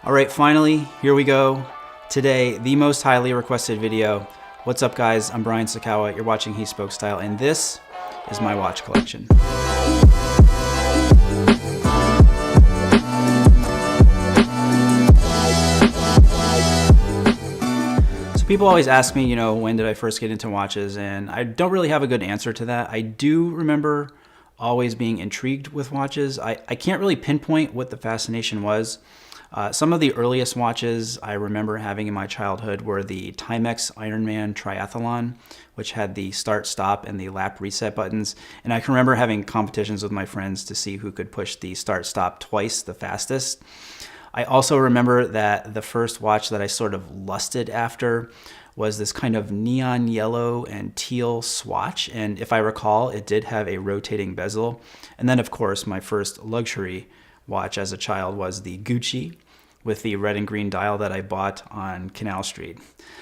All right, finally, here we go. Today, the most highly requested video. What's up, guys? I'm Brian Sakawa. You're watching He Spoke Style, and this is my watch collection. So people always ask me, when did I first get into watches? And I don't really have a good answer to that. I do remember always being intrigued with watches. I can't really pinpoint what the fascination was. Some of the earliest watches I remember having in my childhood were the Timex Ironman Triathlon, which had the start-stop and the lap reset buttons. And I can remember having competitions with my friends to see who could push the start-stop twice the fastest. I also remember that the first watch that I sort of lusted after was this kind of neon yellow and teal swatch. And if I recall, it did have a rotating bezel. And then, of course, my first luxury watch as a child was the Gucci with the red and green dial that I bought on Canal Street.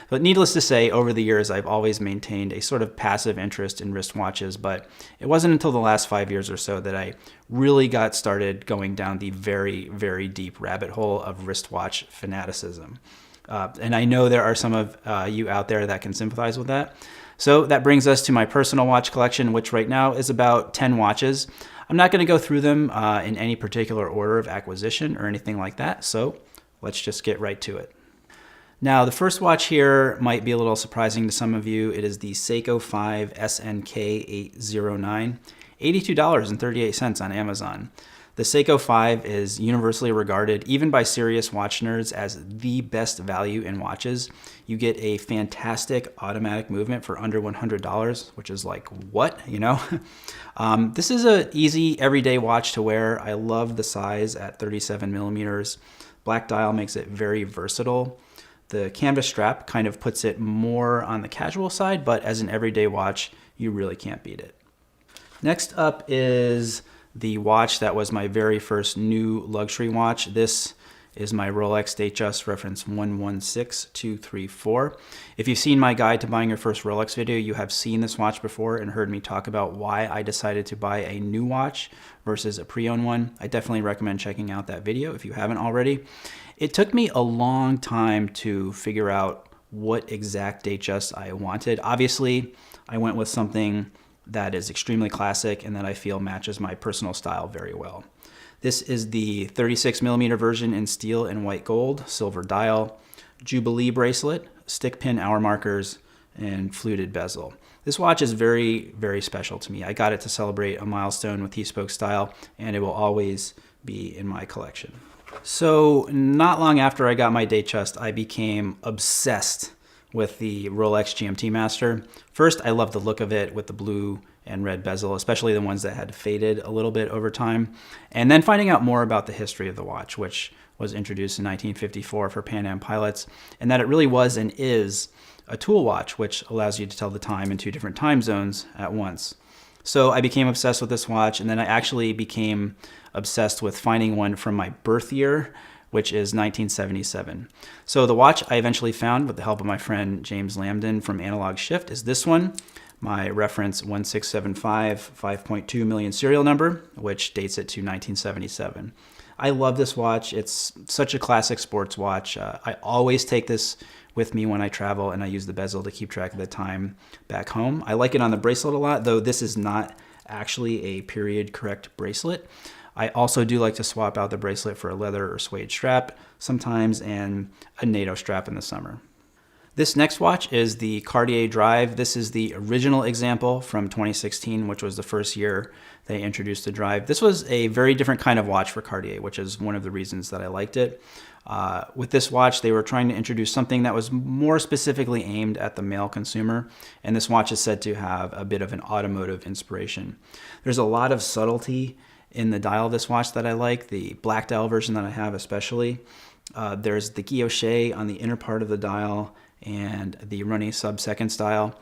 But needless to say, over the years, I've always maintained a sort of passive interest in wristwatches, but it wasn't until the last 5 years or so that I really got started going down the very, very deep rabbit hole of wristwatch fanaticism. And I know there are some of you out there that can sympathize with that. So that brings us to my personal watch collection, which right now is about 10 watches. I'm not going to go through them in any particular order of acquisition or anything like that, so let's just get right to it. Now, the first watch here might be a little surprising to some of you. It is the Seiko 5 SNK 809, $82.38 on Amazon. The Seiko 5 is universally regarded, even by serious watch nerds, as the best value in watches. You get a fantastic automatic movement for under $100, which is like, what, This is an easy everyday watch to wear. I love the size at 37 millimeters. Black dial makes it very versatile. The canvas strap kind of puts it more on the casual side, but as an everyday watch, you really can't beat it. Next up is the watch that was my very first new luxury watch. This is my Rolex Datejust reference 116234. If you've seen my guide to buying your first Rolex video, you have seen this watch before and heard me talk about why I decided to buy a new watch versus a pre-owned one. I definitely recommend checking out that video if you haven't already. It took me a long time to figure out what exact Datejust I wanted. Obviously, I went with something that is extremely classic and that I feel matches my personal style very well. This is the 36 millimeter version in steel and white gold, silver dial, Jubilee bracelet, stick pin hour markers, and fluted bezel. This watch is very, very special to me. I got it to celebrate a milestone with He Spoke Style, and it will always be in my collection. So not long after I got my Datejust, I became obsessed with the Rolex GMT Master. First, I loved the look of it with the blue and red bezel, especially the ones that had faded a little bit over time. And then finding out more about the history of the watch, which was introduced in 1954 for Pan Am pilots, and that it really was and is a tool watch, which allows you to tell the time in 2 different time zones at once. So I became obsessed with this watch, and then I actually became obsessed with finding one from my birth year, which is 1977. So the watch I eventually found with the help of my friend James Lambden from Analog Shift is this one, my reference 1675 5.2 million serial number, which dates it to 1977. I love this watch. It's such a classic sports watch. I always take this with me when I travel, and I use the bezel to keep track of the time back home. I like it on the bracelet a lot, though this is not actually a period correct bracelet. I also do like to swap out the bracelet for a leather or suede strap sometimes, and a NATO strap in the summer. This next watch is the Cartier Drive. This is the original example from 2016, which was the first year they introduced the Drive. This was a very different kind of watch for Cartier, which is one of the reasons that I liked it. With this watch, they were trying to introduce something that was more specifically aimed at the male consumer, and this watch is said to have a bit of an automotive inspiration. There's a lot of subtlety in the dial of this watch that I like, the black dial version that I have especially. There's the guilloche on the inner part of the dial and the runny sub-second style.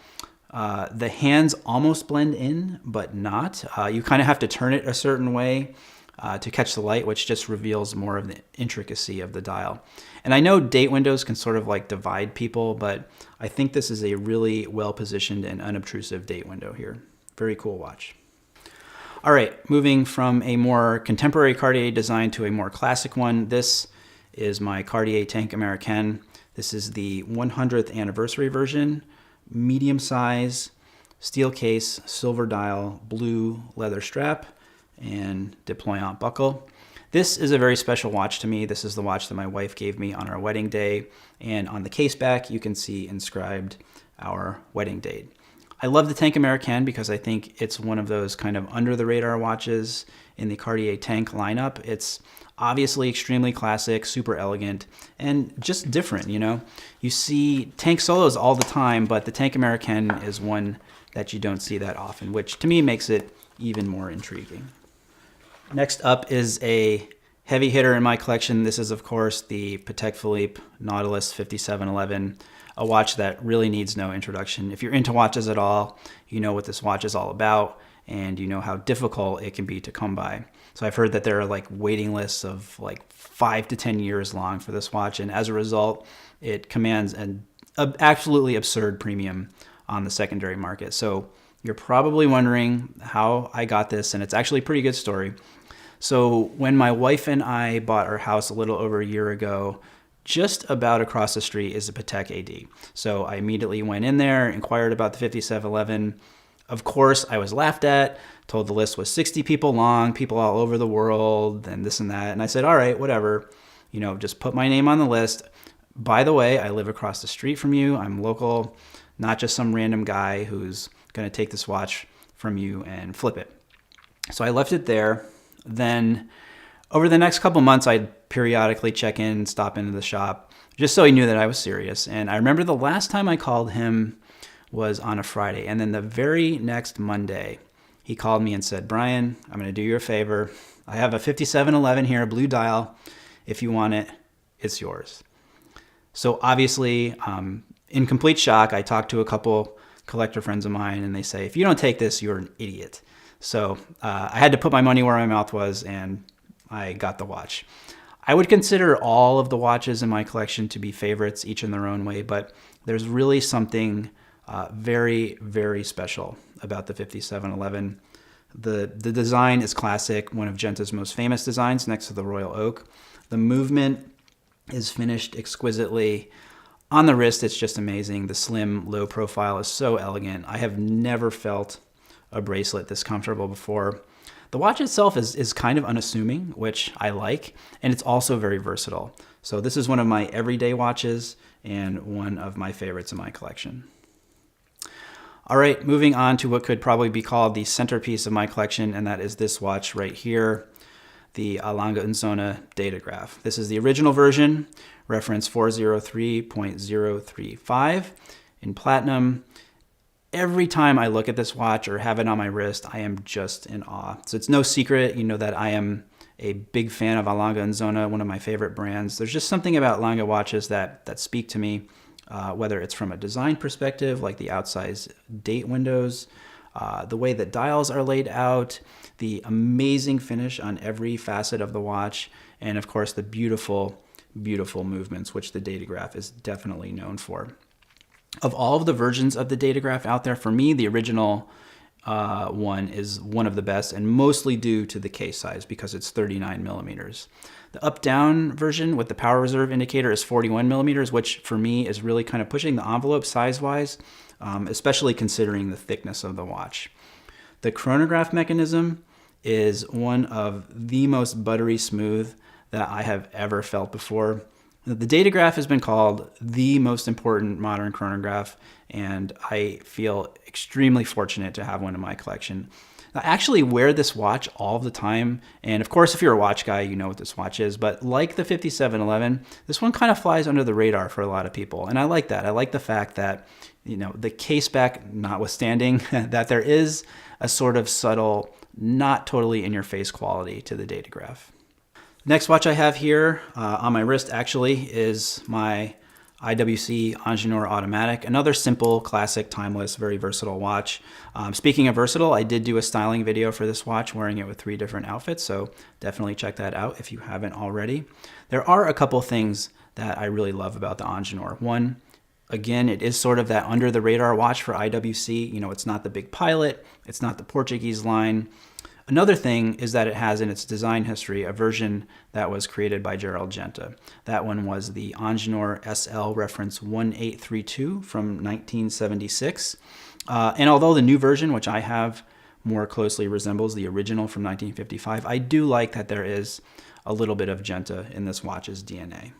The hands almost blend in, but not. You kind of have to turn it a certain way to catch the light, which just reveals more of the intricacy of the dial. And I know date windows can sort of like divide people, but I think this is a really well-positioned and unobtrusive date window here. Very cool watch. All right, moving from a more contemporary Cartier design to a more classic one. This is my Cartier Tank Americaine. This is the 100th anniversary version, medium size, steel case, silver dial, blue leather strap, and deployant buckle. This is a very special watch to me. This is the watch that my wife gave me on our wedding day, and on the case back you can see inscribed our wedding date. I love the Tank Americaine because I think it's one of those kind of under the radar watches in the Cartier Tank lineup. It's obviously extremely classic, super elegant, and just different, you know? You see Tank solos all the time, but the Tank Americaine is one that you don't see that often, which to me makes it even more intriguing. Next up is a heavy hitter in my collection. This is, of course, the Patek Philippe Nautilus 5711, a watch that really needs no introduction. If you're into watches at all, you know what this watch is all about, and you know how difficult it can be to come by. So I've heard that there are like waiting lists of like 5 to 10 years long for this watch, and as a result, it commands an absolutely absurd premium on the secondary market. So you're probably wondering how I got this, and it's actually a pretty good story. So when my wife and I bought our house a little over a year ago, just about across the street is a Patek AD. So I immediately went in there, inquired about the 5711. Of course, I was laughed at, told the list was 60 people long, people all over the world, and this and that. And I said, all right, whatever, you know, just put my name on the list. By the way, I live across the street from you. I'm local, not just some random guy who's going to take this watch from you and flip it. So I left it there. Then over the next couple months, I'd periodically check in, stop into the shop, just so he knew that I was serious. And I remember the last time I called him was on a Friday. And then the very next Monday, he called me and said, Brian, I'm going to do you a favor. I have a 5711 here, a blue dial. If you want it, it's yours. So obviously, in complete shock, I talked to a couple collector friends of mine, and they say, if you don't take this, you're an idiot. So I had to put my money where my mouth was, and I got the watch. I would consider all of the watches in my collection to be favorites, each in their own way, but there's really something very, very special about the 5711. The design is classic, one of Genta's most famous designs next to the Royal Oak. The movement is finished exquisitely. On the wrist, it's just amazing. The slim, low profile is so elegant. I have never felt a bracelet this comfortable before. The watch itself is kind of unassuming, which I like, and it's also very versatile. So this is one of my everyday watches and one of my favorites in my collection. All right, moving on to what could probably be called the centerpiece of my collection, and that is this watch right here, the Lange und Söhne Datograph. This is the original version, reference 403.035 in platinum. Every time I look at this watch or have it on my wrist, I am just in awe. So it's no secret, you know, that I am a big fan of Lange und Söhne, one of my favorite brands. There's just something about Lange watches that speak to me, whether it's from a design perspective, like the outsized date windows, the way that dials are laid out, the amazing finish on every facet of the watch, and of course the beautiful, beautiful movements, which the Datograph is definitely known for. Of all of the versions of the Datograph out there, for me, the original one is one of the best, and mostly due to the case size because it's 39 millimeters. The up-down version with the power reserve indicator is 41 millimeters, which for me is really kind of pushing the envelope size-wise, especially considering the thickness of the watch. The chronograph mechanism is one of the most buttery smooth that I have ever felt before. The Datograph has been called the most important modern chronograph, and I feel extremely fortunate to have one in my collection. I actually wear this watch all the time, and of course, if you're a watch guy, you know what this watch is, but like the 5711, this one kind of flies under the radar for a lot of people, and I like that. I like the fact that, you know, the case back notwithstanding, that there is a sort of subtle, not totally in-your-face quality to the Datograph. Next watch I have here on my wrist actually is my IWC Ingenieur Automatic, another simple, classic, timeless, very versatile watch. Speaking of versatile, I did do a styling video for this watch wearing it with 3 different outfits, so definitely check that out if you haven't already. There are a couple things that I really love about the Ingenieur. One, again, it is sort of that under the radar watch for IWC. You know, it's not the big pilot, it's not the Portuguese line. Another thing is that it has in its design history a version that was created by Gerald Genta. That one was the Angenour SL reference 1832 from 1976. And although the new version, which I have, more closely resembles the original from 1955, I do like that there is a little bit of Genta in this watch's DNA.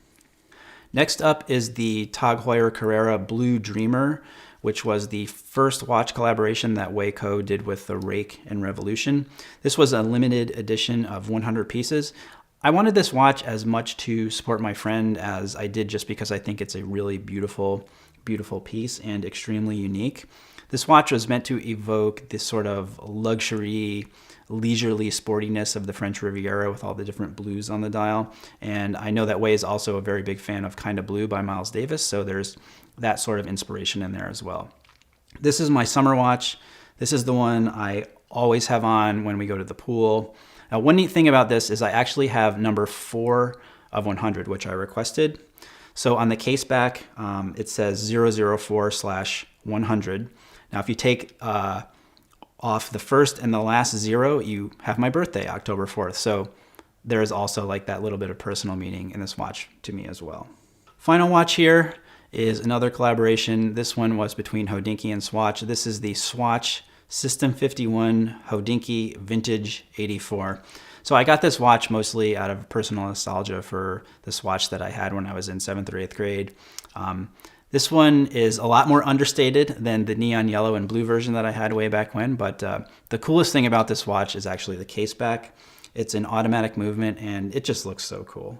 Next up is the TAG Heuer Carrera Blue Dreamer, which was the first watch collaboration that Waco did with the Rake and Revolution. This was a limited edition of 100 pieces. I wanted this watch as much to support my friend as I did just because I think it's a really beautiful, beautiful piece and extremely unique. This watch was meant to evoke this sort of luxury, leisurely sportiness of the French Riviera with all the different blues on the dial. And I know that Way is also a very big fan of Kinda Blue by Miles Davis, so there's that sort of inspiration in there as well. This is my summer watch. This is the one I always have on when we go to the pool. Now, one neat thing about this is I actually have number 4 of 100, which I requested. So on the case back, it says 004/100. Now, if you take off the first and the last 0, you have my birthday, October 4th. So there is also like that little bit of personal meaning in this watch to me as well. Final watch here is another collaboration. This one was between Hodinkee and Swatch. This is the Swatch System 51 Hodinkee Vintage 84. So I got this watch mostly out of personal nostalgia for the Swatch that I had when I was in 7th or 8th grade. This one is a lot more understated than the neon yellow and blue version that I had way back when, but the coolest thing about this watch is actually the case back. It's an automatic movement and it just looks so cool.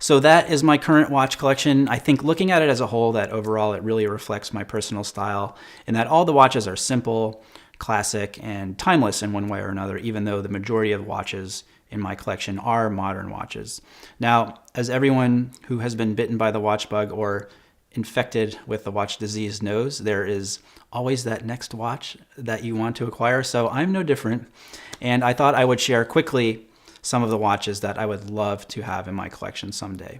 So that is my current watch collection. I think looking at it as a whole, that overall it really reflects my personal style in that all the watches are simple, classic, and timeless in one way or another, even though the majority of watches in my collection are modern watches. Now, as everyone who has been bitten by the watch bug or infected with the watch disease knows, there is always that next watch that you want to acquire. So I'm no different. And I thought I would share quickly some of the watches that I would love to have in my collection someday.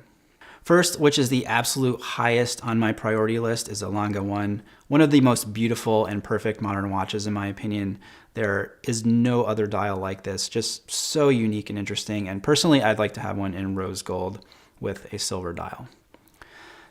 First, which is the absolute highest on my priority list, is a Lange one of the most beautiful and perfect modern watches in my opinion. There is no other dial like this, just so unique and interesting. And personally, I'd like to have one in rose gold with a silver dial.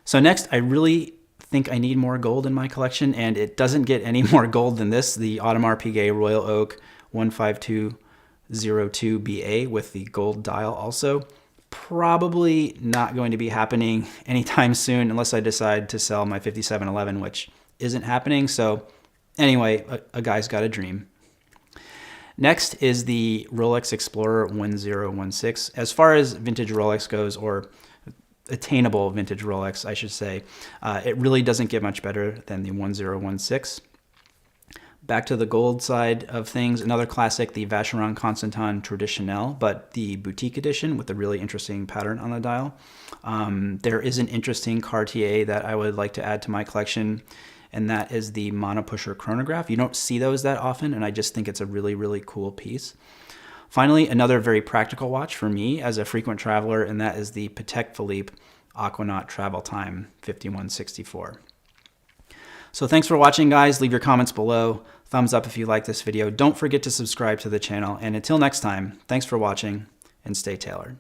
So next, I really think I need more gold in my collection, and it doesn't get any more gold than this, the Audemars Piguet Royal Oak 15202BA with the gold dial also. Probably not going to be happening anytime soon unless I decide to sell my 5711, which isn't happening. So anyway, a guy's got a dream. Next is the Rolex Explorer 1016. As far as vintage Rolex goes, or attainable vintage Rolex, I should say, it really doesn't get much better than the 1016. Back to the gold side of things, another classic, the Vacheron Constantin Traditionelle, but the boutique edition with a really interesting pattern on the dial. There is an interesting Cartier that I would like to add to my collection, and that is the Monopoussoir chronograph. You don't see those that often, and I just think it's a really, really cool piece. Finally, another very practical watch for me as a frequent traveler, and that is the Patek Philippe Aquanaut Travel Time 5164. So thanks for watching, guys. Leave your comments below. Thumbs up if you like this video. Don't forget to subscribe to the channel. And until next time, thanks for watching and stay tailored.